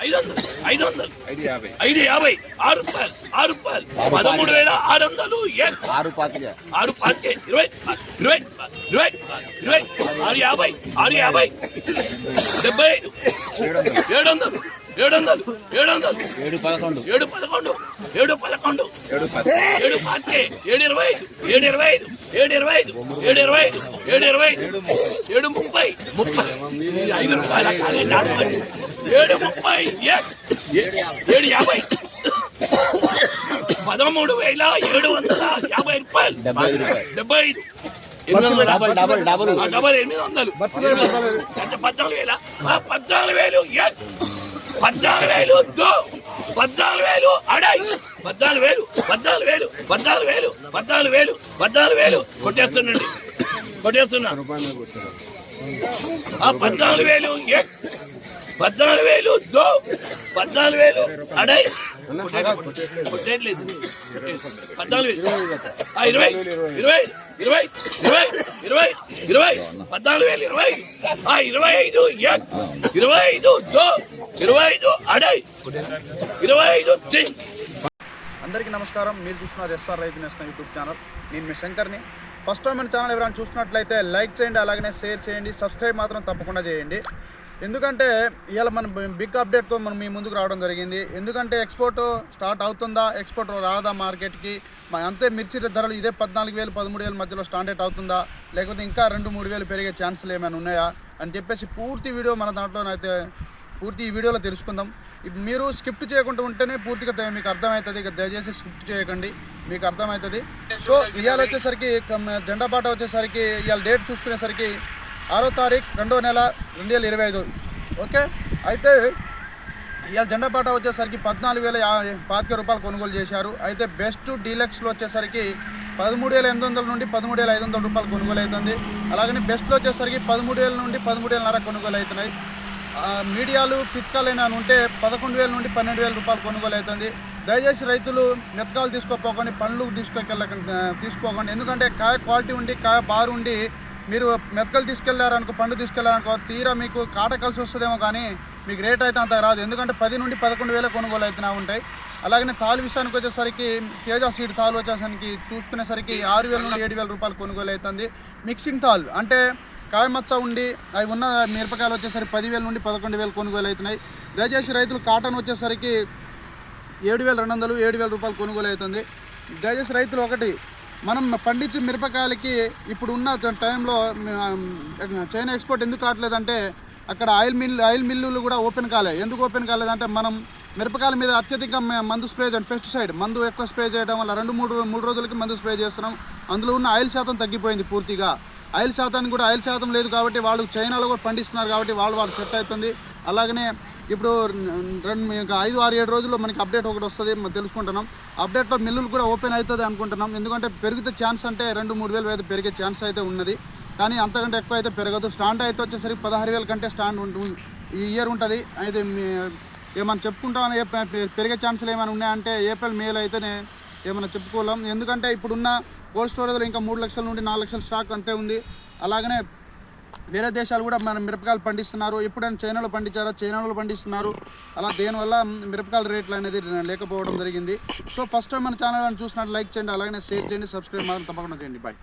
500 500 550 6 రూపాయలు 13,600 6 పాతికే 20 650 75 700 711 7 11 7 11 7 11 7 10 7 25 7 25 7 25 7 25 7 25 7 30 30 5 రూపాయల 7 30 7 50 13,750 రూపాయలు 75 డబల్ 800 14,000 కొట్టేస్తున్నా 14,000 అడై కొట్టేయట్లేదు 14,000 25 అడై 25. అందరికీ నమస్కారం. మీరు చూస్తున్నారు ఎస్ఆర్ రైతు నేస్తం యూట్యూబ్ ఛానల్. నేను మీ శంకర్ని. ఫస్ట్ టైం మన ఛానల్ ఎవరైనా చూస్తున్నట్లయితే లైక్ చేయండి, అలాగనే షేర్ చేయండి, సబ్స్క్రైబ్ మాత్రం తప్పకుండా చేయండి. ఎందుకంటే ఇవాళ మన బిగ్ అప్డేట్తో మనం మీ ముందుకు రావడం జరిగింది. ఎందుకంటే ఎక్స్పోర్ట్ స్టార్ట్ అవుతుందా, ఎక్స్పోర్ట్ రాదా మార్కెట్కి, అంతే మిర్చి ధరలు ఇదే 14,000 13,000 మధ్యలో స్టాండర్డ్ అవుతుందా, లేకపోతే ఇంకా 2-3,000 పెరిగే ఛాన్సులు ఏమైనా ఉన్నాయా అని చెప్పేసి పూర్తి వీడియో మన దాంట్లోనైతే పూర్తి ఈ వీడియోలో తెలుసుకుందాం. మీరు స్కిప్ చేయకుండా ఉంటేనే పూర్తిగా మీకు అర్థమవుతుంది. ఇక దయచేసి స్కిప్ చేయకండి, మీకు అర్థమవుతుంది. సో ఇవాళ వచ్చేసరికి జెండా పాట వచ్చేసరికి ఇవాళ డేట్ చూసుకునేసరికి 6వ తారీఖు 2వ నెల 2025. ఓకే, అయితే ఇవాళ జెండా పాట వచ్చేసరికి 14,025 రూపాయలు కొనుగోలు చేశారు. అయితే బెస్ట్ డీలక్స్లో వచ్చేసరికి 13,800 నుండి 13,500 రూపాయలు కొనుగోలు అవుతుంది. అలాగని బెస్ట్లో వచ్చేసరికి 13,000 నుండి 13,500 కొనుగోలు అవుతున్నాయి. మీడియాలు పిత్కాలైనా ఉంటే 11,000 నుండి 12,000 రూపాయలు కొనుగోలు అవుతుంది. దయచేసి రైతులు మెతకాలు తీసుకోపోకండి, పండ్లు తీసుకోకండి. ఎందుకంటే కాయ క్వాలిటీ ఉండి కాయ బారు ఉండి మీరు మెతకలు తీసుకెళ్లారనుకో, పండు తీసుకెళ్లారనుకో, తీరా మీకు కాట కలిసి వస్తుందేమో కానీ మీకు రేట్ అయితే అంత రాదు. ఎందుకంటే 10 నుండి 11,000 కొనుగోలు అవుతూనే ఉంటాయి. అలాగనే తాలు విషయానికి వచ్చేసరికి తేజ సీడ్ తాలు వచ్చేసరికి చూసుకునేసరికి 6,000 నుండి 7,000 రూపాయలు కొనుగోలు అవుతుంది. మిక్సింగ్ తాలు అంటే కాయమచ్చ ఉండి అవి ఉన్న మిరపకాయలు వచ్చేసరికి 10,000 నుండి 11,000 కొనుగోలు అవుతున్నాయి. దయచేసి రైతులు కాటన్ వచ్చేసరికి 7,200 7,000 రూపాయలు కొనుగోలు అవుతుంది. దయచేసి రైతులు ఒకటి, మనం పండించే మిరపకాయలకి ఇప్పుడు ఉన్న టైంలో చైనా ఎక్స్పోర్ట్ ఎందుకు కావట్లేదంటే అక్కడ ఆయిల్ మిల్లులు కూడా ఓపెన్ కాలేదు. ఎందుకు ఓపెన్ కాలేదంటే మనం మిరపకాయల మీద అత్యధిక మందు స్ప్రే చేయడం, పెస్టిసైడ్ మందు ఎక్కువ స్ప్రే చేయడం వల్ల 2-3 రోజులకి మందు స్ప్రే చేస్తున్నాం. అందులో ఉన్న ఆయిల్ శాతం తగ్గిపోయింది పూర్తిగా. ఆయిల్ శాతం లేదు కాబట్టి వాళ్ళు చైనాలో కూడా పండిస్తున్నారు కాబట్టి వాళ్ళు సెట్ అవుతుంది. అలాగనే ఇప్పుడు 5-6-7 రోజుల్లో మనకి అప్డేట్ ఒకటి వస్తుంది, తెలుసుకుంటున్నాం. అప్డేట్లో మిల్లులు కూడా ఓపెన్ అవుతుంది అనుకుంటున్నాం. ఎందుకంటే పెరిగితే ఛాన్స్ అంటే 2-3,000 అయితే పెరిగే ఛాన్స్ అయితే ఉన్నది, కానీ అంతకంటే ఎక్కువ అయితే పెరగదు. స్టాండ్ అయితే వచ్చేసరికి 16,000 కంటే స్టాండ్ ఈ ఇయర్ ఉంటుంది. అయితే ఏమైనా చెప్పుకుంటామని పెరిగే ఛాన్సులు ఏమైనా ఉన్నాయంటే ఏప్రిల్ మేలో అయితేనే ఏమైనా చెప్పుకోలేం. ఎందుకంటే ఇప్పుడున్న కోల్డ్ స్టోరేజ్లో ఇంకా 3 లక్షల నుండి 4 లక్షల స్టాక్ అంతే ఉంది. అలాగనే వేరే దేశాలు కూడా మన మిరపకాయలు పండిస్తున్నారు. ఎప్పుడైనా చైనాలో పండించారో చైనాలో పండిస్తున్నారు. అలా దేనివల్ల మిరపకాయల రేట్లు అనేది లేకపోవడం జరిగింది. సో ఫస్ట్ టైం మన ఛానల్ చూసినట్టు లైక్ చేయండి, అలాగనే షేర్ చేయండి, సబ్స్క్రైబ్ మాత్రం తప్పకుండా చేయండి. బాయ్.